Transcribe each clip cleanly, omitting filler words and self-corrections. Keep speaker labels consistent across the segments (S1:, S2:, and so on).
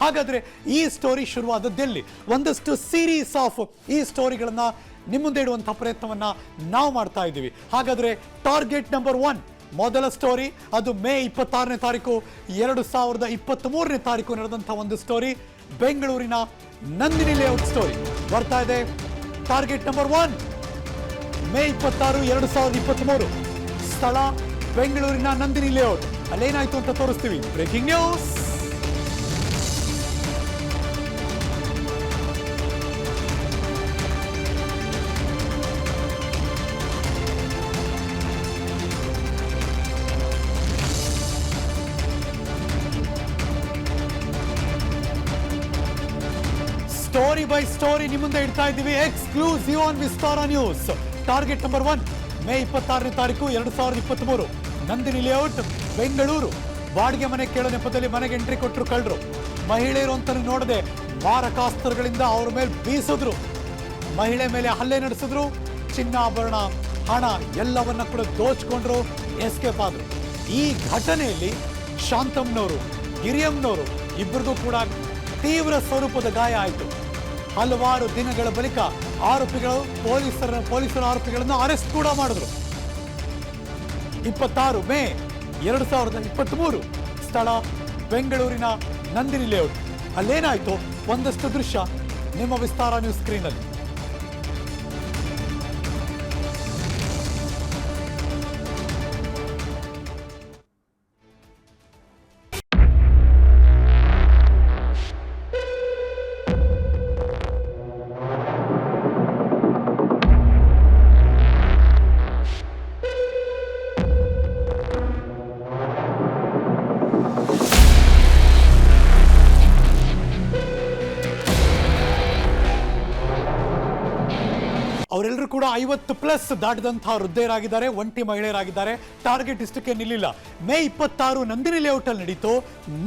S1: ಹಾಗಾದ್ರೆ ಈ ಸ್ಟೋರಿ ಶುರುವಾದದ್ದೆಲ್ಲಿ? ಒಂದಷ್ಟು ಸೀರೀಸ್ ಆಫ್ ಈ ಸ್ಟೋರಿಗಳನ್ನ ನಿಮ್ಮ ಮುಂದೆ ಇಡುವಂತಹ ಪ್ರಯತ್ನವನ್ನ ನಾವು ಮಾಡ್ತಾ ಇದ್ದೀವಿ. ಹಾಗಾದ್ರೆ ಟಾರ್ಗೆಟ್ ನಂಬರ್ 1 ಮೊದಲ ಸ್ಟೋರಿ, ಅದು ಮೇ 26ನೇ ತಾರೀಕು 2023ನೇ ತಾರೀಕು ನಡೆದಂತಹ ಒಂದು ಸ್ಟೋರಿ, ಬೆಂಗಳೂರಿನ ನಂದಿನಿ ಲೇಔಟ್ ಸ್ಟೋರಿ ಬರ್ತಾ ಇದೆ. ಟಾರ್ಗೆಟ್ ನಂಬರ್ 1 ಮೇ 26, 2023, ಸ್ಥಳ ಬೆಂಗಳೂರಿನ ನಂದಿನಿ ಲೇಔಟ್. ಅಲ್ಲೇನಾಯ್ತು ಅಂತ ತೋರಿಸ್ತೀವಿ. Breaking news. Story by story ನಿಮ್ಮ ಮುಂದೆ ಇಡ್ತಾ ಇದ್ದೀವಿ, exclusive on Vistara news. Target number 1 May 26ನೇ ತಾರೀಕು 2023, ನಂದಿನಿ ಲೇಔಟ್ ಬೆಂಗಳೂರು. ಬಾಡಿಗೆ ಮನೆ ಕೇಳೋ ನೆಪದಲ್ಲಿ ಮನೆಗೆ ಎಂಟ್ರಿ ಕೊಟ್ಟರು ಕಳ್ಳರು. ಮಹಿಳೆಯರು ಅಂತ ನೋಡದೆ ಮಾರಕಾಸ್ತ್ರಗಳಿಂದ ಅವ್ರ ಮೇಲೆ ಬೀಸಿದ್ರು, ಮಹಿಳೆ ಮೇಲೆ ಹಲ್ಲೆ ನಡೆಸಿದ್ರು, ಚಿನ್ನಾಭರಣ ಹಣ ಎಲ್ಲವನ್ನ ಕೂಡ ದೋಚ್ಕೊಂಡ್ರು, ಎಸ್ಕೇಪ್ ಆದ್ರು. ಈ ಘಟನೆಯಲ್ಲಿ ಶಾಂತಮ್ನವರು, ಗಿರಿಯಮ್ನವರು ಇಬ್ಬರಿಗೂ ಕೂಡ ತೀವ್ರ ಸ್ವರೂಪದ ಗಾಯ ಆಯಿತು. ಹಲವಾರು ದಿನಗಳ ಬಳಿಕ ಆರೋಪಿಗಳು ಪೊಲೀಸರ ಆರೋಪಿಗಳನ್ನು ಅರೆಸ್ಟ್ ಕೂಡ ಮಾಡಿದ್ರು. 26 ಮೇ 2023, ಸ್ಥಳ ಬೆಂಗಳೂರಿನ ನಂದಿನಿ ಲೇಔಟ್. ಅಲ್ಲೇನಾಯ್ತು ಒಂದಷ್ಟು ದೃಶ್ಯ ನಿಮ್ಮ ವಿಸ್ತಾರ ನ್ಯೂಸ್ ಸ್ಕ್ರೀನಲ್ಲಿ. ಅವರೆಲ್ಲರೂ ಕೂಡ 50+ ದಾಟಿದಂತಹ ವೃದ್ಧೆಯರಾಗಿದ್ದಾರೆ, ಒಂಟಿ ಮಹಿಳೆಯರಾಗಿದ್ದಾರೆ. ಟಾರ್ಗೆಟ್ ಇಷ್ಟಕ್ಕೆ ನಿಲ್ಲಿಲ್ಲ. ಮೇ 26 ನಂದಿನಿ ಲೇಔಟ್ ಅಲ್ಲಿ ನಡೀತು.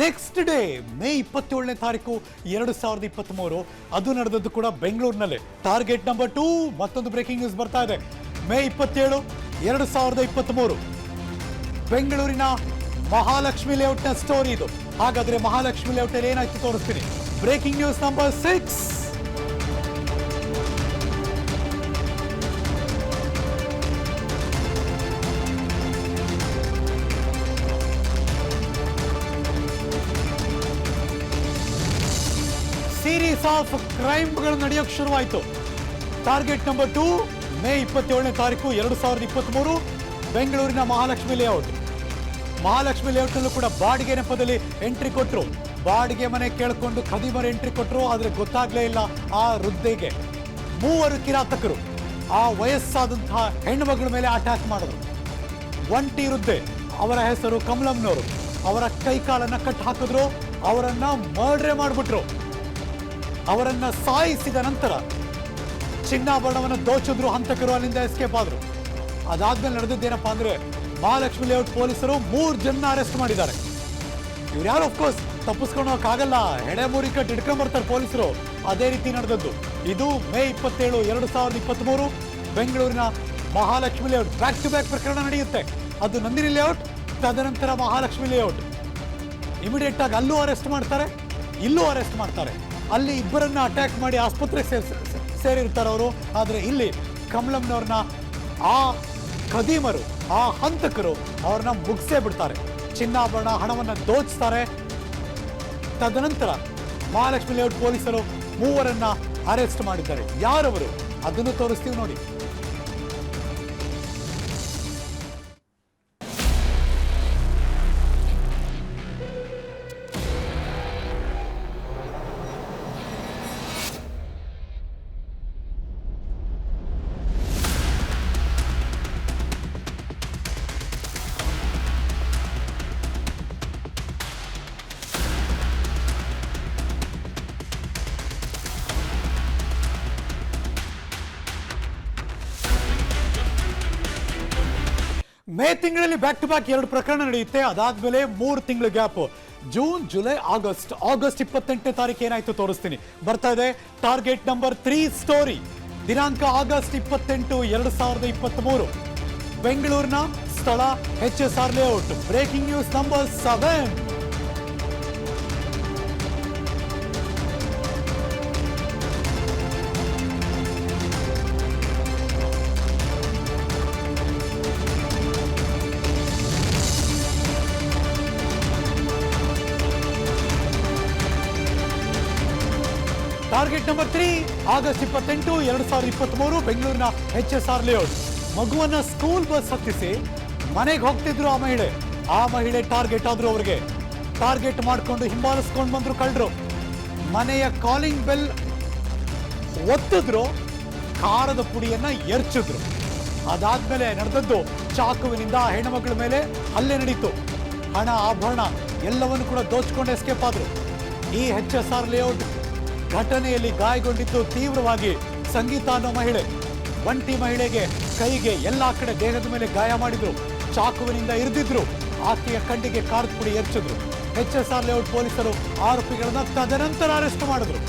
S1: ನೆಕ್ಸ್ಟ್ ಡೇ ಮೇ 27ನೇ ತಾರೀಕು 2023, ಅದು ನಡೆದದ್ದು ಕೂಡ ಬೆಂಗಳೂರಿನಲ್ಲೇ. ಟಾರ್ಗೆಟ್ ನಂಬರ್ 2 ಮತ್ತೊಂದು ಬ್ರೇಕಿಂಗ್ ನ್ಯೂಸ್ ಬರ್ತಾ ಇದೆ. ಮೇ 27, 2023, ಬೆಂಗಳೂರಿನ ಮಹಾಲಕ್ಷ್ಮಿ ಲೇಔಟ್ನ ಸ್ಟೋರಿ ಇದು. ಹಾಗಾದ್ರೆ ಮಹಾಲಕ್ಷ್ಮಿ ಲೇಔಟ್ ಅಲ್ಲಿ ಏನಾಯ್ತು ತೋರಿಸ್ತೀನಿ. Breaking news number 6. Series of ಕ್ರೈಮ್ಗಳು ನಡೆಯೋಕೆ ಶುರುವಾಯಿತು. ಟಾರ್ಗೆಟ್ ನಂಬರ್ 2 ಮೇ 27ನೇ ತಾರೀಕು 2023, ಬೆಂಗಳೂರಿನ ಮಹಾಲಕ್ಷ್ಮಿ ಲೇಔಟ್. ಮಹಾಲಕ್ಷ್ಮಿ ಲೇಔಟ್ನಲ್ಲೂ ಕೂಡ ಬಾಡಿಗೆ ನೆಪದಲ್ಲಿ ಎಂಟ್ರಿ ಕೊಟ್ಟರು. ಬಾಡಿಗೆ ಮನೆ ಕೇಳಿಕೊಂಡು ಖದೀಮರು ಎಂಟ್ರಿ ಕೊಟ್ಟರು, ಆದರೆ ಗೊತ್ತಾಗ್ಲೇ ಇಲ್ಲ ಆ ವೃದ್ಧೆಗೆ. 3 ಕಿರಾತಕರು ಆ ವಯಸ್ಸಾದಂತಹ ಹೆಣ್ಣುಮಗಳ ಮೇಲೆ ಅಟ್ಯಾಕ್ ಮಾಡಿದ್ರು. ಒಂಟಿ ವೃದ್ಧೆ, ಅವರ ಹೆಸರು ಕಮಲಮ್ನವರು. ಅವರ ಕೈಕಾಲನ್ನ ಕಟ್ ಹಾಕಿದ್ರು, ಅವರನ್ನ ಮರ್ಡರ್ ಮಾಡಿಬಿಟ್ರು. ಅವರನ್ನ ಸಾಯಿಸಿದ ನಂತರ ಚಿನ್ನಾಭರಣವನ್ನು ದೋಚಿದ್ರು ಹಂತಕರು, ಅಲ್ಲಿಂದ ಎಸ್ಕೇಪ್ ಆದ್ರು. ಅದಾದ್ಮೇಲೆ ನಡೆದಿದ್ದೇನಪ್ಪಾ ಅಂದ್ರೆ, ಮಹಾಲಕ್ಷ್ಮಿ ಲೇಔಟ್ ಪೊಲೀಸರು 3 ಜನ ಅರೆಸ್ಟ್ ಮಾಡಿದ್ದಾರೆ. ಇವ್ರು ಯಾರು ಅಫ್ಕೋರ್ಸ್ ತಪ್ಪಿಸ್ಕೊಂಡು ಹೋಗಕ್ಕಾಗಲ್ಲ, ಹೆಡೆ ಮೂರಿ ಕಟ್ ಹಿಡ್ಕೊಂಡ್ ಬರ್ತಾರೆ ಪೊಲೀಸರು. ಅದೇ ರೀತಿ ನಡೆದದ್ದು. ಇದು ಮೇ 27, 2023, ಬೆಂಗಳೂರಿನ Mahalakshmi layout. Back to back ಪ್ರಕರಣ ನಡೆಯುತ್ತೆ. ಅದು ನಂದಿನಿ ಲೇಔಟ್, ತದನಂತರ ಮಹಾಲಕ್ಷ್ಮಿ ಲೇಔಟ್. ಇಮಿಡಿಯೇಟ್ ಆಗಿ ಅಲ್ಲೂ ಅರೆಸ್ಟ್ ಮಾಡ್ತಾರೆ, ಇಲ್ಲೂ ಅರೆಸ್ಟ್ ಮಾಡ್ತಾರೆ. ಅಲ್ಲಿ ಇಬ್ಬರನ್ನ ಅಟ್ಯಾಕ್ ಮಾಡಿ ಆಸ್ಪತ್ರೆಗೆ ಸೇರಿರ್ತಾರೆ ಅವರು. ಆದರೆ ಇಲ್ಲಿ ಕಮಲಮ್ನವ್ರನ್ನ ಆ ಖದೀಮರು, ಆ ಹಂತಕರು ಅವ್ರನ್ನ ಮುಗಿಸೇ ಬಿಡ್ತಾರೆ. ಚಿನ್ನಾಭರಣ ಹಣವನ್ನು ದೋಚ್ತಾರೆ. ತದನಂತರ ಮಹಾಲಕ್ಷ್ಮಿ ಲೇಔಟ್ ಪೊಲೀಸರು 3 ಅರೆಸ್ಟ್ ಮಾಡಿದ್ದಾರೆ. ಯಾರವರು ಅದನ್ನು ತೋರಿಸ್ತೀವಿ ನೋಡಿ. ಮೇ ತಿಂಗಳಲ್ಲಿ ಬ್ಯಾಕ್ ಟು ಬ್ಯಾಕ್ 2 ಪ್ರಕರಣ ನಡೆಯುತ್ತೆ. ಅದಾದ್ಮೇಲೆ 3 ತಿಂಗಳ ಗ್ಯಾಪ್. ಜೂನ್, ಜುಲೈ, ಆಗಸ್ಟ್ 28ನೇ ತಾರೀಕು ಏನಾಯ್ತು ತೋರಿಸ್ತೀನಿ. ಬರ್ತಾ ಇದೆ ಟಾರ್ಗೆಟ್ ನಂಬರ್ 3 ಸ್ಟೋರಿ. ದಿನಾಂಕ ಆಗಸ್ಟ್ 28, 2023, ಬೆಂಗಳೂರಿನ ಸ್ಥಳ HSR layout. Breaking news number 7. Target number 3 August 28, 2023 ಬೆಂಗಳೂರಿನ HSR ಲೇಔಟ್. ಮಗುವನ್ನ ಸ್ಕೂಲ್ ಬಸ್ ಹತ್ತಿಸಿ ಮನೆಗೆ ಹೋಗ್ತಿದ್ರು ಆ ಮಹಿಳೆ ಟಾರ್ಗೆಟ್ ಆದ್ರು. ಅವರಿಗೆ ಟಾರ್ಗೆಟ್ ಮಾಡ್ಕೊಂಡು ಹಿಂಬಾಲಿಸ್ಕೊಂಡು ಬಂದ್ರು ಕಳ್ಳರು. ಮನೆಯ ಕಾಲಿಂಗ್ ಬೆಲ್ ಒತ್ತಿದ್ರು, ಖಾರದ ಪುಡಿಯನ್ನ ಎರಚಿದ್ರು. ಅದಾದ್ಮೇಲೆ ನಡೆದದ್ದು ಚಾಕುವಿನಿಂದ ಹೆಣ್ಣುಮಗಳ ಮೇಲೆ ಹಲ್ಲೆ ನಡೀತು. ಹಣ ಆಭರಣ ಎಲ್ಲವನ್ನು ಕೂಡ ದೋಚ್ಕೊಂಡು ಎಸ್ಕೇಪ್ ಆದ್ರು. ಈ HSR ಲೇಔಟ್ ಘಟನೆಯಲ್ಲಿ ಗಾಯಗೊಂಡಿದ್ದು ತೀವ್ರವಾಗಿ ಸಂಗೀತ ಅನ್ನೋ ಮಹಿಳೆ. ಒಂಟಿ ಮಹಿಳೆಗೆ ಕೈಗೆ ಎಲ್ಲಾ ಕಡೆ ದೇಹದ ಮೇಲೆ ಗಾಯ ಮಾಡಿದ್ರು, ಚಾಕುವಿನಿಂದ ಇರಿದಿದ್ರು, ಆಕೆಯ ಕಣ್ಣಿಗೆ ಖಾರದ ಪುಡಿ ಎರಚಿದ್ರು. HSR ಲೇಔಟ್ ಪೊಲೀಸರು ಆರೋಪಿಗಳನ್ನ ತದನಂತರ ಅರೆಸ್ಟ್ ಮಾಡಿದ್ರು.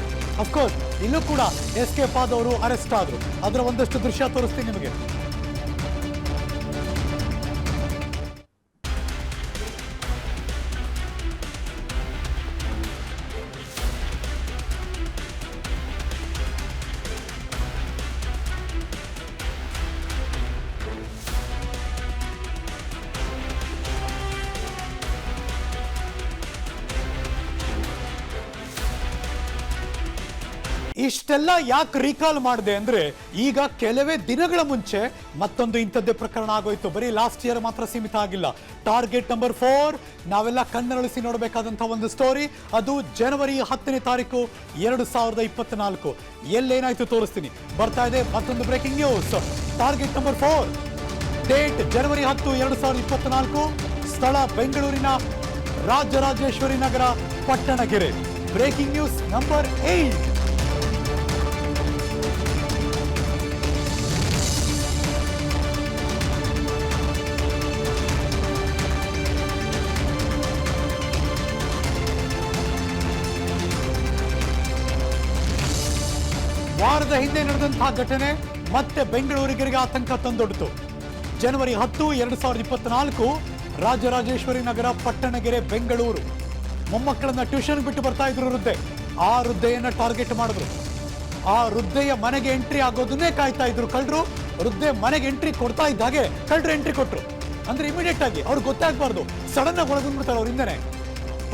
S1: ಅಫ್ಕೋರ್ಸ್ ಇಲ್ಲೂ ಕೂಡ ಎಸ್ಕೇಪ್ ಆದವರು ಅರೆಸ್ಟ್ ಆದ್ರು. ಅದರ ಒಂದಷ್ಟು ದೃಶ್ಯ ತೋರಿಸ್ತೀನಿ ನಿಮಗೆ. ಇಷ್ಟೆಲ್ಲ ಯಾಕೆ ರೀಕಾಲ್ ಮಾಡಿದೆ ಅಂದ್ರೆ, ಈಗ ಕೆಲವೇ ದಿನಗಳ ಮುಂಚೆ ಮತ್ತೊಂದು ಇಂಥದ್ದೇ ಪ್ರಕರಣ ಆಗೋಯ್ತು. ಬರೀ ಲಾಸ್ಟ್ ಇಯರ್ ಮಾತ್ರ ಸೀಮಿತ ಆಗಿಲ್ಲ. ಟಾರ್ಗೆಟ್ ನಂಬರ್ 4 ನಾವೆಲ್ಲ ಕಣ್ಣರಳಿಸಿ ನೋಡಬೇಕಾದಂತಹ ಒಂದು ಸ್ಟೋರಿ. ಅದು ಜನವರಿ 10ನೇ ತಾರೀಕು 2024. ಎಲ್ಲೇನಾಯ್ತು ತೋರಿಸ್ತೀನಿ. ಬರ್ತಾ ಇದೆ ಮತ್ತೊಂದು breaking news. Target number 4, date ಜನವರಿ 10, 2024, ಸ್ಥಳ ಬೆಂಗಳೂರಿನ Rajarajeshwari Nagar, Pattanagere. Breaking news number 8. ವಾರದ ಹಿಂದೆ ನಡೆದಂತಹ ಘಟನೆ ಮತ್ತೆ ಬೆಂಗಳೂರಿಗರಿಗೆ ಆತಂಕ ತಂದೊಡ್ಡಿತು. ಜನವರಿ 10, 2024, ರಾಜರಾಜೇಶ್ವರಿ ನಗರ, ಪಟ್ಟಣಗೆರೆ, ಬೆಂಗಳೂರು. ಮೊಮ್ಮಕ್ಕಳನ್ನ ಟ್ಯೂಷನ್ ಬಿಟ್ಟು ಬರ್ತಾ ಇದ್ರು ವೃದ್ಧೆ. ಆ ವೃದ್ಧೆಯನ್ನ ಟಾರ್ಗೆಟ್ ಮಾಡಿದ್ರು. ಆ ವೃದ್ಧೆಯ ಮನೆಗೆ ಎಂಟ್ರಿ ಆಗೋದನ್ನೇ ಕಾಯ್ತಾ ಇದ್ರು ಕಳ್ಳರು. ವೃದ್ಧೆ ಮನೆಗೆ ಎಂಟ್ರಿ ಕೊಡ್ತಾ ಇದ್ದಾಗೆ ಕಳ್ಳರು ಎಂಟ್ರಿ ಕೊಟ್ರು. ಅಂದ್ರೆ ಇಮಿಡಿಯೇಟ್ ಆಗಿ ಅವ್ರಿಗೆ ಗೊತ್ತಾಗಬಾರ್ದು, ಸಡನ್ ಆಗಿ ಒಳಗೊಂಡ್ಬಿಡ್ತಾರೆ ಅವ್ರ ಹಿಂದೆನೆ.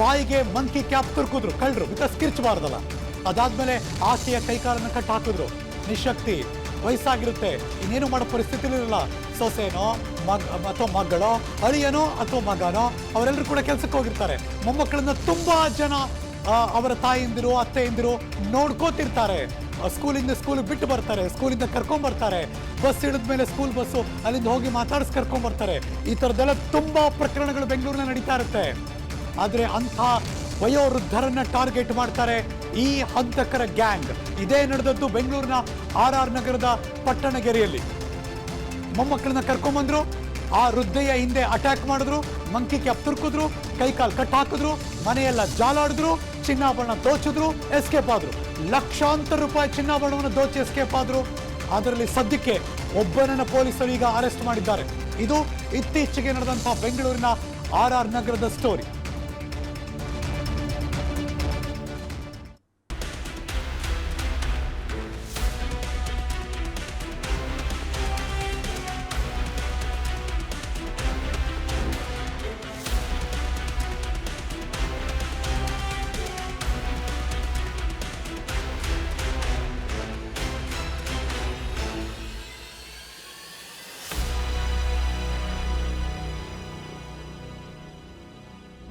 S1: ಬಾಯಿಗೆ ಮಂಕಿ ಕ್ಯಾಪ್ ತುರ್ಕಿದ್ರು ಕಳ್ಳರು, ಬಿಕಾಸ್ ಕಿರ್ಚಬಾರ್ದಲ್ಲ. ಅದಾದ್ಮೇಲೆ ಆಕೆಯ ಕೈಕಾಲನ್ನು ಕಟ್ಟು ಹಾಕಿದ್ರು. ನಿಶಕ್ತಿ, ವಯಸ್ಸಾಗಿರುತ್ತೆ, ಇನ್ನೇನು ಮಾಡೋ ಪರಿಸ್ಥಿತಿ ಇರಲಿಲ್ಲ. ಸೊಸೆನೋ ಅಥವಾ ಮಗಳೋ, ಅಳಿಯನೋ ಅಥವಾ ಮಗನೋ, ಅವರೆಲ್ಲರೂ ಕೂಡ ಕೆಲಸಕ್ಕೆ ಹೋಗಿರ್ತಾರೆ. ಮೊಮ್ಮಕ್ಕಳನ್ನ ತುಂಬಾ ಜನ ಅವರ ತಾಯಿಯಂದಿರು, ಅತ್ತೆಯಂದಿರು ನೋಡ್ಕೋತಿರ್ತಾರೆ. ಸ್ಕೂಲಿಂದ ಸ್ಕೂಲಿಗೆ ಬಿಟ್ಟು ಬರ್ತಾರೆ, ಸ್ಕೂಲಿಂದ ಕರ್ಕೊಂಡ್ ಬರ್ತಾರೆ. ಬಸ್ ಇಳಿದ್ಮೇಲೆ ಸ್ಕೂಲ್ ಬಸ್ಸು ಅಲ್ಲಿಂದ ಹೋಗಿ ಮಾತಾಡಿಸಿ ಕರ್ಕೊಂಡ್ ಬರ್ತಾರೆ. ಈ ಥರದ್ದೆಲ್ಲ ತುಂಬಾ ಪ್ರಕರಣಗಳು ಬೆಂಗಳೂರಿನ ನಡೀತಾ ಇರುತ್ತೆ. ಆದ್ರೆ ಅಂಥ ವಯೋವೃದ್ಧರನ್ನ ಟಾರ್ಗೆಟ್ ಮಾಡ್ತಾರೆ ಈ ಹಂತಕರ ಗ್ಯಾಂಗ್. ಇದೇ ನಡೆದದ್ದು ಬೆಂಗಳೂರಿನ RR ನಗರದ ಪಟ್ಟಣಗೆರೆಯಲ್ಲಿ. ಮೊಮ್ಮಕ್ಕಳನ್ನ ಕರ್ಕೊಂಡ್ಬಂದ್ರು, ಆ ವೃದ್ಧೆಯ ಹಿಂದೆ ಅಟ್ಯಾಕ್ ಮಾಡಿದ್ರು, ಮಂಕಿ ಕ್ಯಾಪ್ ತುರ್ಕಿದ್ರು, ಕೈಕಾಲು ಕಟ್ ಹಾಕಿದ್ರು, ಮನೆಯೆಲ್ಲ ಜಾಲಾಡಿದ್ರು, ಚಿನ್ನಾಭರಣ ದೋಚಿದ್ರು, ಎಸ್ಕೇಪ್ ಆದ್ರು. ಲಕ್ಷಾಂತರ ರೂಪಾಯಿ ಚಿನ್ನಾಭರಣವನ್ನು ದೋಚಿ ಎಸ್ಕೇಪ್ ಆದ್ರು. ಅದರಲ್ಲಿ ಸದ್ಯಕ್ಕೆ ಒಬ್ಬನನ್ನ ಪೊಲೀಸರು ಈಗ ಅರೆಸ್ಟ್ ಮಾಡಿದ್ದಾರೆ. ಇದು ಇತ್ತೀಚೆಗೆ ನಡೆದಂತಹ ಬೆಂಗಳೂರಿನ RR ನಗರದ ಸ್ಟೋರಿ.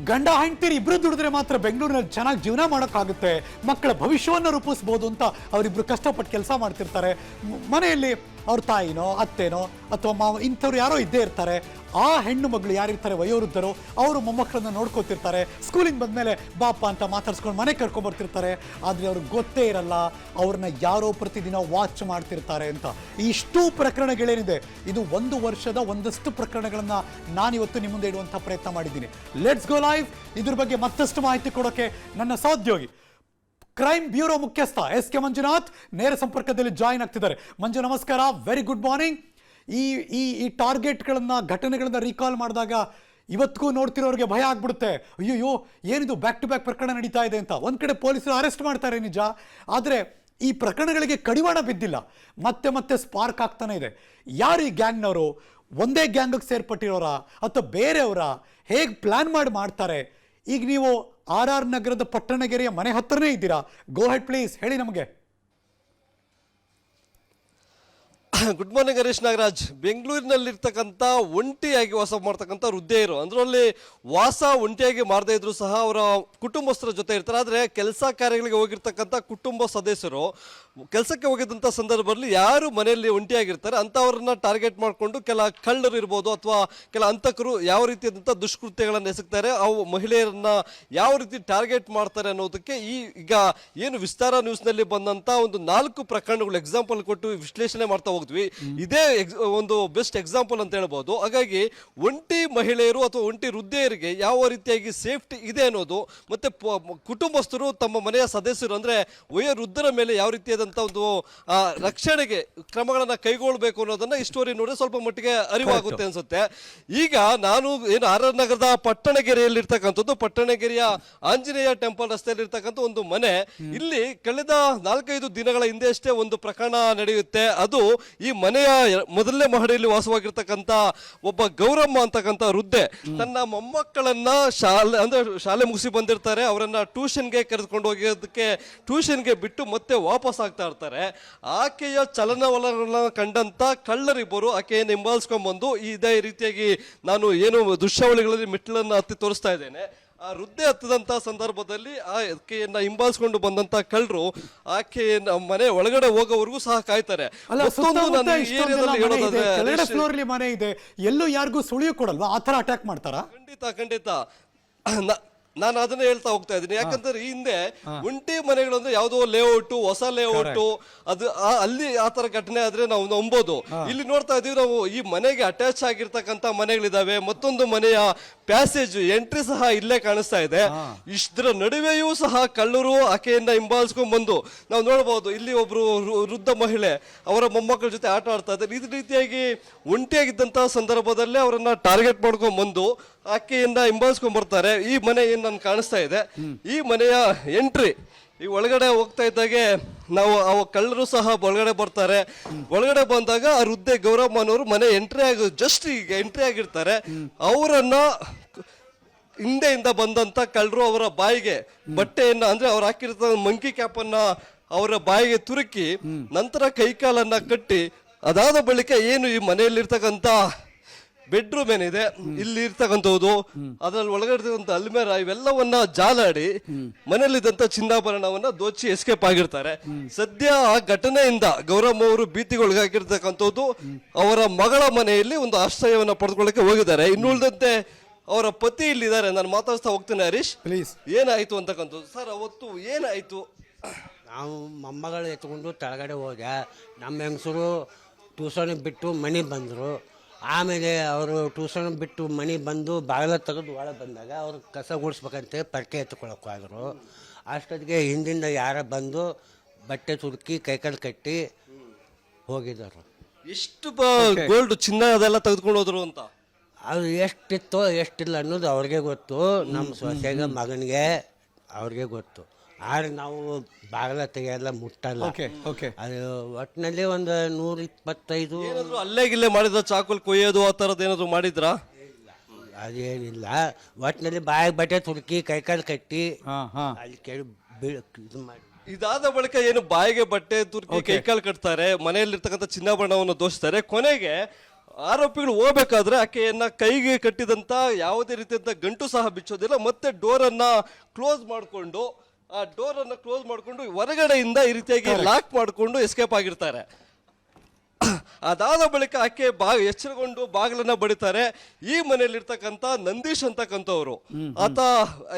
S1: ಗಂಡ ಹೆಂಡತಿರು ಇಬ್ರು ದುಡಿದ್ರೆ ಮಾತ್ರ ಬೆಂಗಳೂರಿನಲ್ಲಿ ಚೆನ್ನಾಗಿ ಜೀವನ ಮಾಡೋಕ್ಕಾಗುತ್ತೆ, ಮಕ್ಕಳ ಭವಿಷ್ಯವನ್ನು ರೂಪಿಸ್ಬೋದು ಅಂತ ಅವರಿಬ್ರು ಕಷ್ಟಪಟ್ಟು ಕೆಲಸ ಮಾಡ್ತಿರ್ತಾರೆ. ಮನೆಯಲ್ಲಿ ಅವ್ರ ತಾಯಿನೋ ಅತ್ತೆನೋ ಅಥವಾ ಮಾವ ಇಂಥವ್ರು ಯಾರೋ ಇದ್ದೇ ಇರ್ತಾರೆ. ಆ ಹೆಣ್ಣು ಮಗಳು ಯಾರಿರ್ತಾರೆ ವಯೋವೃದ್ಧರು, ಅವರು ಮೊಮ್ಮಕ್ಕಳನ್ನ ನೋಡ್ಕೋತಿರ್ತಾರೆ. ಸ್ಕೂಲಿಂದ ಬಂದಮೇಲೆ ಬಾಪ ಅಂತ ಮಾತಾಡ್ಸ್ಕೊಂಡು ಮನೆ ಕರ್ಕೊಂಡ್ಬರ್ತಿರ್ತಾರೆ. ಆದರೆ ಅವ್ರಿಗೆ ಗೊತ್ತೇ ಇರಲ್ಲ ಅವ್ರನ್ನ ಯಾರೋ ಪ್ರತಿದಿನ ವಾಚ್ ಮಾಡ್ತಿರ್ತಾರೆ ಅಂತ. ಇಷ್ಟು ಪ್ರಕರಣಗಳೇನಿದೆ, ಇದು 1 ವರ್ಷದ ಒಂದಷ್ಟು ಪ್ರಕರಣಗಳನ್ನು ನಾನಿವತ್ತು ನಿಮ್ಮ ಮುಂದೆ ಇಡುವಂಥ ಪ್ರಯತ್ನ ಮಾಡಿದ್ದೀನಿ. Let's go live. ಇದ್ರ ಬಗ್ಗೆ ಮತ್ತಷ್ಟು ಮಾಹಿತಿ ಕೊಡೋಕೆ ನನ್ನ ಸಹೋದ್ಯೋಗಿ ಕ್ರೈಮ್ ಬ್ಯೂರೋ ಮುಖ್ಯಸ್ಥ SK ಮಂಜುನಾಥ್ ನೇರ ಸಂಪರ್ಕದಲ್ಲಿ ಜಾಯಿನ್ ಆಗ್ತಿದ್ದಾರೆ. ಮಂಜು ನಮಸ್ಕಾರ, ವೆರಿ ಗುಡ್ ಮಾರ್ನಿಂಗ್. ಈ ಟಾರ್ಗೆಟ್ಗಳನ್ನ ಘಟನೆಗಳನ್ನ ರೀಕಾಲ್ ಮಾಡಿದಾಗ ಇವತ್ತಿಗೂ ನೋಡ್ತಿರೋರಿಗೆ ಭಯ ಆಗ್ಬಿಡುತ್ತೆ. ಅಯ್ಯೋ ಏನಿದು ಬ್ಯಾಕ್ ಟು ಬ್ಯಾಕ್ ಪ್ರಕರಣ ನಡೀತಾ ಇದೆ ಅಂತ. ಒಂದ್ ಕಡೆ ಪೊಲೀಸರು ಅರೆಸ್ಟ್ ಮಾಡ್ತಾರೆ ನಿಜ, ಆದರೆ ಈ ಪ್ರಕರಣಗಳಿಗೆ ಕಡಿವಾಣ ಬಿದ್ದಿಲ್ಲ, ಮತ್ತೆ ಮತ್ತೆ ಸ್ಪಾರ್ಕ್ ಆಗ್ತಾನೆ ಇದೆ. ಯಾರು ಈ ಗ್ಯಾಂಗ್ನವರು? ಒಂದೇ ಗ್ಯಾಂಗ್ಗೆ ಸೇರ್ಪಟ್ಟಿರೋರ ಅಥವಾ ಬೇರೆಯವರ? ಹೇಗೆ ಪ್ಲಾನ್ ಮಾಡ್ತಾರೆ? ಈಗ ನೀವು RR ನಗರದ ಪಟ್ಟಣಗೆರೆಯ ಮನೆ ಹತ್ರನೇ ಇದ್ದೀರಾ. ಗೋ ಹೆಡ್ ಪ್ಲೀಸ್, ಹೇಳಿ ನಮಗೆ.
S2: Good morning Harish Nagaraj. ಬೆಂಗಳೂರಿನಲ್ಲಿರ್ತಕ್ಕಂಥ ಒಂಟಿಯಾಗಿ ವಾಸ ಮಾಡ್ತಕ್ಕಂಥ ವೃದ್ಧೆಯರು, ಅದರಲ್ಲಿ ವಾಸ ಒಂಟಿಯಾಗಿ ಮಾಡದೇ ಇದ್ರು ಸಹ ಅವರ ಕುಟುಂಬಸ್ಥರ ಜೊತೆ ಇರ್ತಾರೆ. ಆದರೆ ಕೆಲಸ ಕಾರ್ಯಗಳಿಗೆ ಹೋಗಿರ್ತಕ್ಕಂಥ ಕುಟುಂಬ ಸದಸ್ಯರು ಕೆಲಸಕ್ಕೆ ಹೋಗಿದ್ದಂಥ ಸಂದರ್ಭದಲ್ಲಿ ಯಾರು ಮನೆಯಲ್ಲಿ ಒಂಟಿಯಾಗಿರ್ತಾರೆ ಅಂಥವ್ರನ್ನ ಟಾರ್ಗೆಟ್ ಮಾಡಿಕೊಂಡು ಕೆಲ ಕಳ್ಳರು ಇರ್ಬೋದು ಅಥವಾ ಕೆಲ ಹಂತಕರು ಯಾವ ರೀತಿಯಾದಂಥ ದುಷ್ಕೃತ್ಯಗಳನ್ನು ಎಸಗ್ತಾರೆ, ಅವು ಮಹಿಳೆಯರನ್ನ ಯಾವ ರೀತಿ ಟಾರ್ಗೆಟ್ ಮಾಡ್ತಾರೆ ಅನ್ನೋದಕ್ಕೆ ಈಗ ಏನು ವಿಸ್ತಾರ ನ್ಯೂಸ್ನಲ್ಲಿ ಬಂದಂಥ ಒಂದು 4 ಪ್ರಕರಣಗಳು ಎಕ್ಸಾಂಪಲ್ ಕೊಟ್ಟು ವಿಶ್ಲೇಷಣೆ ಮಾಡ್ತಾ ಹೋಗ್ತೀವಿ. ಇದೇ ಒಂದು ಬೆಸ್ಟ್ ಎಕ್ಸಾಂಪಲ್ ಅಂತ ಹೇಳ್ಬೋದು. ಹಾಗಾಗಿ ಒಂಟಿ ಮಹಿಳೆಯರು ಅಥವಾ ಒಂಟಿ ವೃದ್ಧೆಯರಿಗೆ ಯಾವ ರೀತಿಯಾಗಿ ಸೇಫ್ಟಿ ಇದೆ ಅನ್ನೋದು, ಮತ್ತೆ ಕುಟುಂಬಸ್ಥರು ತಮ್ಮ ಮನೆಯ ಸದಸ್ಯರು ಅಂದ್ರೆ ವಯೋವೃದ್ಧರ ಮೇಲೆ ಯಾವ ರೀತಿಯಾದಂಥ ಒಂದು ರಕ್ಷಣೆಗೆ ಕ್ರಮಗಳನ್ನ ಕೈಗೊಳ್ಳಬೇಕು ಅನ್ನೋದನ್ನ ಈ ಸ್ಟೋರಿ ನೋಡಿದ್ರೆ ಸ್ವಲ್ಪ ಮಟ್ಟಿಗೆ ಅರಿವಾಗುತ್ತೆ ಅನ್ಸುತ್ತೆ. ಈಗ ನಾನು ಏನು RR ನಗರದ ಪಟ್ಟಣಗೆರೆಯಲ್ಲಿರ್ತಕ್ಕಂಥದ್ದು, ಪಟ್ಟಣಗೆರೆಯ ಆಂಜನೇಯ ಟೆಂಪಲ್ ರಸ್ತೆಯಲ್ಲಿ ಇರ್ತಕ್ಕಂಥ ಒಂದು ಮನೆ. ಇಲ್ಲಿ ಕಳೆದ 4-5 ದಿನಗಳ ಹಿಂದೆ ಅಷ್ಟೇ ಒಂದು ಪ್ರಕರಣ ನಡೆಯುತ್ತೆ. ಅದು ಈ ಮನೆಯ ಮೊದಲನೇ ಮಹಡಿಯಲ್ಲಿ ವಾಸವಾಗಿರ್ತಕ್ಕಂಥ ಒಬ್ಬ ಗೌರಮ್ಮ ಅಂತಕ್ಕಂಥ ವೃದ್ಧೆ ತನ್ನ ಮೊಮ್ಮಕ್ಕಳನ್ನ ಶಾಲೆ ಮುಗಿಸಿ ಬಂದಿರ್ತಾರೆ, ಅವರನ್ನ ಟ್ಯೂಷನ್ಗೆ ಕರೆದುಕೊಂಡು ಹೋಗೋದಕ್ಕೆ ಟ್ಯೂಷನ್ಗೆ ಬಿಟ್ಟು ಮತ್ತೆ ವಾಪಸ್ ಆಗ್ತಾ ಇರ್ತಾರೆ. ಆಕೆಯ ಚಲನವಲನ ಕಂಡಂತ ಕಳ್ಳರಿಬ್ಬರು ಆಕೆಯನ್ನು ಹಿಂಬಾಲಿಸ್ಕೊಂಡ್ ಬಂದು ಇದೇ ರೀತಿಯಾಗಿ ನಾನು ಏನು ದೃಶ್ಯಾವಳಿಗಳಲ್ಲಿ ಮೆಟ್ಟಿಲನ್ನು ಹತ್ತಿ ತೋರಿಸ್ತಾ ಇದ್ದೇನೆ. ಆ ವೃದ್ಧೆ ಹತ್ತದಂತ ಸಂದರ್ಭದಲ್ಲಿ ಆಕೆಯನ್ನ ಹಿಂಬಾಲಿಸ್ಕೊಂಡು ಬಂದಂತ ಕಳ್ಳರು ಆಕೆಯನ್ನ ಮನೆ ಒಳಗಡೆ ಹೋಗೋವರೆಗೂ ಸಹ ಕಾಯ್ತಾರೆ.
S1: ಮನೆ ಇದೆ, ಎಲ್ಲೂ ಯಾರಿಗೂ ಸುಳಿಯು ಕೊಡಲ್ವಾ? ಆ ತರ ಅಟ್ಯಾಕ್ ಮಾಡ್ತಾರಾ?
S2: ಖಂಡಿತ ನಾನು ಅದನ್ನ ಹೇಳ್ತಾ ಹೋಗ್ತಾ ಇದ್ದೀನಿ. ಯಾಕಂದ್ರೆ ಈ ಹಿಂದೆ ಒಂಟಿ ಮನೆಗಳು ಅಂದ್ರೆ ಯಾವುದೋ ಲೇಔಟ್, ಹೊಸ ಲೇಔಟ್, ಅದು ಅಲ್ಲಿ ಆ ತರ ಘಟನೆ ಆದ್ರೆ ನಾವು ನಂಬೋದು. ಇಲ್ಲಿ ನೋಡ್ತಾ ಇದೀವಿ ನಾವು, ಈ ಮನೆಗೆ ಅಟ್ಯಾಚ್ ಆಗಿರ್ತಕ್ಕಂಥ ಮನೆಗಳಿದಾವೆ. ಮತ್ತೊಂದು ಮನೆಯ ಪ್ಯಾಸೇಜ್ ಎಂಟ್ರಿ ಸಹ ಇಲ್ಲೇ ಕಾಣಿಸ್ತಾ ಇದೆ. ಇಷ್ಟರ ನಡುವೆಯೂ ಸಹ ಕಳ್ಳರು ಆಕೆಯನ್ನ ಹಿಂಬಾಲಿಸ್ಕೊಂಡ್ ಬಂದು ನಾವು ನೋಡಬಹುದು. ಇಲ್ಲಿ ಒಬ್ರು ವೃದ್ಧ ಮಹಿಳೆ ಅವರ ಮೊಮ್ಮಕ್ಕಳ ಜೊತೆ ಆಟ ಆಡ್ತಾ ಇದ್ದಾರೆ. ಈ ರೀತಿಯಾಗಿ ಒಂಟಿಯಾಗಿದ್ದಂತಹ ಸಂದರ್ಭದಲ್ಲೇ ಅವರನ್ನ ಟಾರ್ಗೆಟ್ ಮಾಡ್ಕೊಂಡ್ ಬಂದು ಆಕೆಯನ್ನ ಹಿಂಬಾಲಿಸ್ಕೊಂಡ್ ಬರ್ತಾರೆ. ಈ ಮನೆ ಏನ್ ನನ್ ಕಾಣಿಸ್ತಾ ಇದೆ, ಈ ಮನೆಯ ಎಂಟ್ರಿ ಈ ಒಳಗಡೆ ಹೋಗ್ತಾ ಇದ್ದಾಗೆ ನಾವು ಕಳ್ಳರು ಸಹ ಒಳಗಡೆ ಬರ್ತಾರೆ. ಒಳಗಡೆ ಬಂದಾಗ ಆ ವೃದ್ಧೆ ಗೌರಮ್ಮನವರು ಮನೆ ಜಸ್ಟ್ ಈಗ ಎಂಟ್ರಿ ಆಗಿರ್ತಾರೆ. ಅವರನ್ನ ಹಿಂದೆಯಿಂದ ಬಂದಂತ ಕಳ್ಳರು ಅವರ ಬಾಯಿಗೆ ಬಟ್ಟೆಯನ್ನ ಅಂದ್ರೆ ಅವ್ರು ಹಾಕಿರ್ತ ಮಂಕಿ ಕ್ಯಾಪ್ ಅನ್ನ ಅವರ ಬಾಯಿಗೆ ತುರುಕಿ ನಂತರ ಕೈಕಾಲನ್ನ ಕಟ್ಟಿ, ಅದಾದ ಬಳಿಕ ಏನು ಈ ಮನೆಯಲ್ಲಿರ್ತಕ್ಕಂಥ ಬೆಡ್ರೂಮ್ ಏನಿದೆ ಇಲ್ಲಿ ಇರ್ತಕ್ಕಂಥದ್ದು, ಅದ್ರಲ್ಲಿ ಒಳಗಡೆ ಅಲ್ಮೇರ ಇವೆಲ್ಲವನ್ನ ಜಾಲಾಡಿ ಮನೆಯಲ್ಲಿದ್ದಂತ ಚಿನ್ನಾಭರಣವನ್ನ ದೋಚಿ ಎಸ್ಕೇಪ್ ಆಗಿರ್ತಾರೆ. ಸದ್ಯ ಆ ಘಟನೆಯಿಂದ ಗೌರಮ್ಮ ಅವರು ಭೀತಿಗೊಳಗಾಗಿರ್ತಕ್ಕಂಥದ್ದು. ಅವರ ಮಗಳ ಮನೆಯಲ್ಲಿ ಒಂದು ಆಶ್ರಯವನ್ನ ಪಡೆದುಕೊಳ್ಳಕ್ಕೆ ಹೋಗಿದ್ದಾರೆ. ಇನ್ನುಳಿದಂತೆ ಅವರ ಪತಿ ಇಲ್ಲಿದ್ದಾರೆ. ನಾನು ಮಾತಾಡ್ತಾ ಹೋಗ್ತೇನೆ. ಹರೀಶ್, ಪ್ಲೀಸ್, ಏನಾಯ್ತು ಅಂತಕ್ಕಂಥದ್ದು. ಸರ್, ಅವತ್ತು ಏನಾಯ್ತು?
S3: ನಾವು ಮೊಮ್ಮಗಳು ಎತ್ಕೊಂಡು ಕೆಳಗಡೆ ಹೋದೆ. ನಮ್ಮ ಹೆಂಗಸರು ಟ್ಯೂಷನ್ ಬಿಟ್ಟು ಮನೆಗೆ ಬಂದರು. ಆಮೇಲೆ ಅವರು ಟ್ಯೂಷನ್ ಬಿಟ್ಟು ಮನೆಗೆ ಬಂದು ಬಾಗಿಲ ತೆಗೆದು ಒಳಗೆ ಬಂದಾಗ ಅವರು ಕಸ ಗುಡಿಸ್ಬೇಕಂತೆ ಪರ್ಕೆ ಎತ್ಕೊಳಕ್ಕೆ ಹೋದರು. ಅಷ್ಟೊತ್ತಿಗೆ ಹಿಂದಿಂದ ಯಾರ ಬಂದು ಬಟ್ಟೆ ತುರುಕಿ ಕೈಕಾಲು ಕಟ್ಟಿ ಹೋಗಿದ್ದಾರೆ.
S2: ಎಷ್ಟು ಗೋಲ್ಡ್ ಚಿನ್ನ ಅದೆಲ್ಲ ತೆಗೆದುಕೊಂಡು ಹೋದ್ರು ಅಂತ?
S3: ಅದು ಎಷ್ಟಿತ್ತೋ ಎಷ್ಟಿಲ್ಲ ಅನ್ನೋದು ಅವ್ರಿಗೆ ಗೊತ್ತು. ನಮ್ಮ ಸೊಸೆಗೆ ಮಗನಿಗೆ ಅವ್ರಿಗೆ ಗೊತ್ತು. ಆದ್ರೆ ನಾವು ಬಾಗಿಲ ತೆಗೆಯಲ್ಲ, ಮುಟ್ಟಲ್ಲ. ಅದು ಒಟ್ಟಿನಲ್ಲಿ ಒಂದು 125
S2: ಅಲ್ಲೇ ಗಿಲ್ಲೇ ಮಾಡಿದ, ಚಾಕುಲ್ ಕೊಯ್ಯೋದು ಆ ಥರದ್ದು ಏನಾದ್ರು ಮಾಡಿದ್ರಾ?
S3: ಅದೇನಿಲ್ಲ. ಒಟ್ಟಿನಲ್ಲಿ ಬಾಯಿಗೆ ಬಟ್ಟೆ ತುರುಕಿ ಕೈಕಾಲು ಕಟ್ಟಿ ಅಲ್ಲಿ ಕೇಳಿ ಇದು ಮಾಡಿ.
S2: ಇದಾದ ಬಳಿಕ ಏನು ಬಾಯಿಗೆ ಬಟ್ಟೆ ತುರುಕಿ ಕೈಕಾಲು ಕಟ್ತಾರೆ, ಮನೆಯಲ್ಲಿರ್ತಕ್ಕಂಥ ಚಿನ್ನಾಭರಣವನ್ನು ದೋಷಿಸ್ತಾರೆ. ಕೊನೆಗೆ ಆರೋಪಿಗಳು ಹೋಗ್ಬೇಕಾದ್ರೆ ಆಕೆಯನ್ನ ಕೈಗೆ ಕಟ್ಟಿದಂತ ಯಾವುದೇ ರೀತಿಯಂತ ಗಂಟು ಸಹ ಬಿಚ್ಚೋದಿಲ್ಲ. ಮತ್ತೆ ಡೋರನ್ನ ಕ್ಲೋಸ್ ಮಾಡಿಕೊಂಡು ಹೊರಗಡೆಯಿಂದ ಈ ಲಾಕ್ ಮಾಡಿಕೊಂಡು ಎಸ್ಕೇಪ್ ಆಗಿರ್ತಾರೆ. ಅದಾದ ಬಳಿಕ ಆಕೆ ಎಚ್ಚರಗೊಂಡು ಬಾಗಿಲನ್ನ ಬಡಿತಾರೆ. ಈ ಮನೆಯಲ್ಲಿರ್ತಕ್ಕಂಥ ನಂದೀಶ್ ಅಂತಕ್ಕಂಥವ್ರು, ಆತ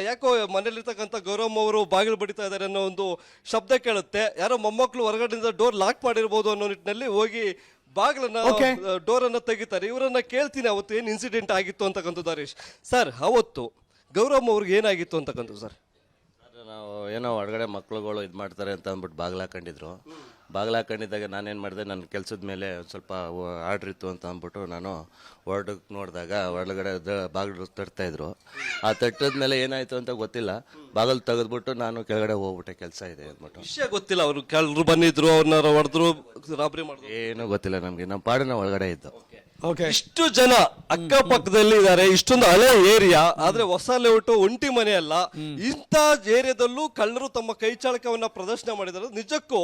S2: ಯಾಕೋ ಮನೆಯಲ್ಲಿರ್ತಕ್ಕಂಥ ಗೌರಮ್ಮ ಅವರು ಬಾಗಿಲು ಬಡಿತಾ ಇದ್ದಾರೆ ಅನ್ನೋ ಒಂದು ಶಬ್ದ ಕೇಳುತ್ತೆ. ಯಾರೋ ಮೊಮ್ಮಕ್ಕಳು ಹೊರಗಡೆಯಿಂದ ಡೋರ್ ಲಾಕ್ ಮಾಡಿರ್ಬೋದು ಅನ್ನೋ ನಿಟ್ಟಿನಲ್ಲಿ ಹೋಗಿ ಬಾಗಿಲನ್ನ ಡೋರನ್ನ ತೆಗಿತಾರೆ. ಇವರನ್ನ ಕೇಳ್ತೀನಿ, ಅವತ್ತು ಏನು ಇನ್ಸಿಡೆಂಟ್ ಆಗಿತ್ತು ಅಂತಕ್ಕಂಥದ್ದು. ಹರೀಶ್ ಸರ್, ಅವತ್ತು ಗೌರಮ್ಮ ಅವ್ರಿಗೆ ಏನಾಗಿತ್ತು ಅಂತಕ್ಕಂಥದ್ದು? ಸರ್,
S4: ನಾವು ಏನೋ ಹೊರಗಡೆ ಮಕ್ಳುಗಳು ಇದು ಮಾಡ್ತಾರೆ ಅಂತ ಅಂದ್ಬಿಟ್ಟು ಬಾಗಿಲು ಹಾಕೊಂಡಿದ್ರು. ಬಾಗಿಲು ಹಾಕೊಂಡಿದ್ದಾಗ ನಾನೇನು ಮಾಡಿದೆ, ನನ್ನ ಕೆಲಸದ ಮೇಲೆ ಸ್ವಲ್ಪ ಆರ್ಡ್ರ್ ಇತ್ತು ಅಂತ ಅಂದ್ಬಿಟ್ಟು ನಾನು ಹೊರಡಕ್ಕೆ ನೋಡಿದಾಗ ಒಳಗಡೆ ಬಾಗಿಲು ತಟ್ತಾಯಿದ್ರು. ಆ ತಟ್ಟದ ಮೇಲೆ ಏನಾಯಿತು ಅಂತ ಗೊತ್ತಿಲ್ಲ. ಬಾಗಿಲು ತೆಗೆದ್ಬಿಟ್ಟು ನಾನು ಕೆಳಗಡೆ ಹೋಗ್ಬಿಟ್ಟೆ, ಕೆಲಸ ಇದೆ ಅಂದ್ಬಿಟ್ಟು.
S2: ವಿಷಯ ಗೊತ್ತಿಲ್ಲ, ಅವರು ಕೆಳರು ಬಂದಿದ್ರು, ಅವ್ರನ್ನ ಹೊಡೆದ್ರು, ರಾಬ್ರಿ ಮಾಡಿದ್ರು,
S4: ಏನೂ ಗೊತ್ತಿಲ್ಲ ನಮಗೆ. ನಮ್ಮ ಪಾಡಿನ ಒಳಗಡೆ ಇದ್ದು.
S1: Okay.
S2: ಇಷ್ಟು ಜನ ಅಕ್ಕಪಕ್ಕದಲ್ಲಿ ಇದ್ದಾರೆ, ಇಷ್ಟೊಂದು ಹಳೆ ಏರಿಯಾ, ಆದ್ರೆ ಹೊಸ ಲೇಔಟ್ ಒಂಟಿ ಮನೆ ಅಲ್ಲ. ಇಂಥ ಏರಿಯಾದಲ್ಲೂ ಕಳ್ಳರು ತಮ್ಮ ಕೈ ಚಾಳಕವನ್ನ ಪ್ರದರ್ಶನ ಮಾಡಿದ್ದಾರೆ. ನಿಜಕ್ಕೂ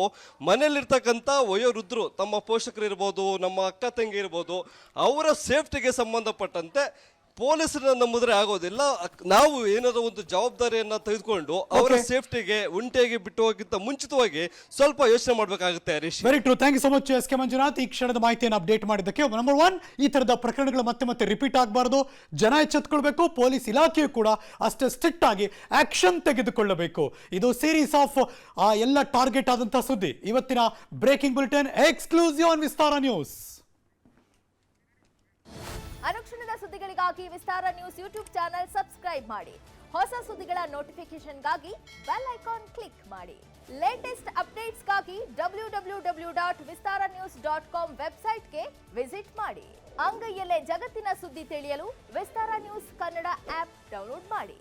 S2: ಮನೆಯಲ್ಲಿರ್ತಕ್ಕಂಥ ವಯೋವೃದ್ಧರು, ತಮ್ಮ ಪೋಷಕರು ಇರ್ಬೋದು, ನಮ್ಮ ಅಕ್ಕ ತಂಗಿ ಇರ್ಬೋದು, ಅವರ ಸೇಫ್ಟಿಗೆ ಸಂಬಂಧಪಟ್ಟಂತೆ ಪೊಲೀಸರನ್ನ ನಂಬಿದ್ರೆ ಆಗೋದಿಲ್ಲ. ನಾವು ಏನಾದ್ರು ಒಂದು ಜವಾಬ್ದಾರಿಯನ್ನ ತೆಗೆದುಕೊಂಡು ಅವರ ಸೇಫ್ಟಿಗೆ ಒಂಟಿಯಾಗಿ ಬಿಟ್ಟು ಹೋಗಿಂತ ಮುಂಚಿತವಾಗಿ ಸ್ವಲ್ಪ ಯೋಚನೆ ಮಾಡ್ಬೇಕಾಗುತ್ತೆ. Harish,
S1: very true. Thank you so much S K Manjunath. ಈ ಕ್ಷಣದ ಮಾಹಿತಿಯನ್ನು ಅಪ್ಡೇಟ್ ಮಾಡಿದ್ದಕ್ಕೆ. ನಂಬರ್ 1, ಈ ತರದ ಪ್ರಕರಣಗಳು ಮತ್ತೆ ರಿಪೀಟ್ ಆಗಬಾರ್ದು. ಜನ ಎಚ್ಚೆತ್ತುಕೊಳ್ಬೇಕು. ಪೊಲೀಸ್ ಇಲಾಖೆಯು ಕೂಡ ಅಷ್ಟೇ ಸ್ಟ್ರಿಕ್ಟ್ ಆಗಿ ಆಕ್ಷನ್ ತೆಗೆದುಕೊಳ್ಳಬೇಕು. ಇದು ಸೀರೀಸ್ ಆಫ್ ಎಲ್ಲ ಟಾರ್ಗೆಟ್ ಆದಂತಹ ಸುದ್ದಿ. ಇವತ್ತಿನ breaking bulletin exclusive on Vistara news.
S5: ಅನುಕ್ಷಣದ ಸುದ್ದಿಗಳಿಗಾಗಿ ವಿಸ್ತಾರ ನ್ಯೂಸ್ ಯೂಟ್ಯೂಬ್ ಚಾನೆಲ್ ಸಬ್ಸ್ಕ್ರೈಬ್ ಮಾಡಿ. ಹೊಸ ಸುದ್ದಿಗಳ ನೋಟಿಫಿಕೇಶನ್ಗಾಗಿ ಬೆಲ್ ಐಕಾನ್ ಕ್ಲಿಕ್ ಮಾಡಿ. ಲೇಟೆಸ್ಟ್ ಅಪ್ಡೇಟ್ಸ್ಗಾಗಿ www.vistaranews.com ವೆಬ್ಸೈಟ್ಗೆ ವಿಸಿಟ್ ಮಾಡಿ. ಅಂಗೈಯಲ್ಲೇ ಜಗತ್ತಿನ ಸುದ್ದಿ ತಿಳಿಯಲು ವಿಸ್ತಾರ ನ್ಯೂಸ್ ಕನ್ನಡ ಆಪ್ ಡೌನ್ಲೋಡ್ ಮಾಡಿ.